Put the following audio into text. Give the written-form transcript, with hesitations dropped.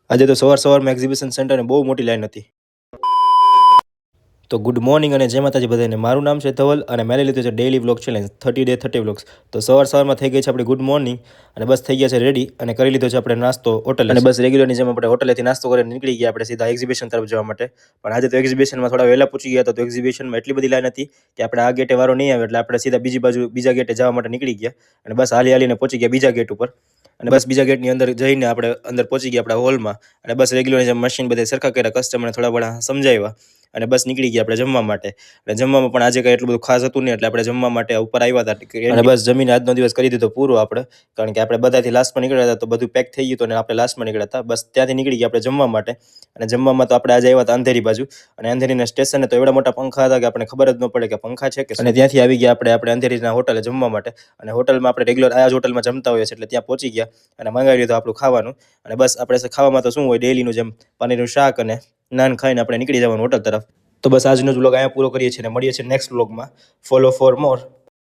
આજે તો સવારમાં એક્ઝિબિશન સેન્ટરની બહુ મોટી લાઈન હતી. તો ગુડ મોર્નિંગ અને જય માતાજી બધાને. મારું નામ છે ધવલ અને મેં લઈ લીધું છે daily vlog challenge 30 day 30 vlogs. તો સવારમાં થઈ ગઈ છે આપણી ગુડ મોર્નિંગ અને બસ થઈ ગયા છે રેડી અને કરી લીધો છે આપણે નાસ્તો હોટલ અને બસ રેગ્યુલરની જેમ આપણે હોટલેથી નાસ્તો કરીને નીકળી ગયા આપણે સીધા એક્ઝિબિશન તરફ જવા માટે. પણ આજે તો એક્ઝિબિશનમાં થોડા વહેલા પહોંચી ગયા હતા તો એક્ઝિબિશનમાં એટલી બધી લાઈન હતી કે આપણે આ ગેટે વારો નહીં આવે એટલે આપણે સીધા બીજા ગેટે જવા માટે નીકળી ગયા અને બસ હાલીને પહોંચી ગયા બીજા ગેટ ઉપર. અને બસ બીજા ગેટની અંદર જઈને આપણે અંદર પહોંચી ગયા આપણા હોલમાં અને બસ રેગ્યુલર જેમ મશીન બધે સરખા કર્યા, કસ્ટમરને થોડા ઘણા સમજાવ્યા અને બસ નીકળી ગયા આપણે જમવા માટે. અને જમવામાં પણ આજે કંઈ એટલું બધું ખાસ હતું નહીં એટલે આપણે જમવા માટે ઉપર આવ્યા હતા અને બસ જમીને આજનો દિવસ કરી દીધો પૂરો આપણે, કારણ કે આપણે બધાથી લાસ્ટમાં નીકળ્યા હતા તો બધું પેક થઈ ગયું હતું અને આપણે લાસ્ટમાં નીકળ્યા હતા. બસ ત્યાંથી નીકળી ગયા આપણે જમવા માટે અને જમવામાં તો આપણે આજે આવ્યા હતા અંધેરી બાજુ અને અંધેરીના સ્ટેશને તો એવડા મોટા પંખા હતા કે આપણે ખબર જ ન પડે કે પંખા છે કે. અને ત્યાંથી આવી ગયા આપણે અંધેરીના હોટલે જમવા માટે અને હોટલમાં આપણે રેગ્યુલર આ જ હોટલમાં જમતા હોઈએ છીએ એટલે ત્યાં પહોંચી ગયા અને મંગાવી લીધું આપણું ખાવાનું. અને બસ આપણે ખાવામાં તો શું હોય ડેલીનું જેમ પનીરનું શાક અને નાન ખાઈને આપણે નીકળી જવાનું હોટલ તરફ. તો બસ આજનો જ વ્લોગ અહીંયા પૂરો કરીએ છીએ અને મળીએ છીએ નેક્સ્ટ વ્લોગમાં. Follow for more.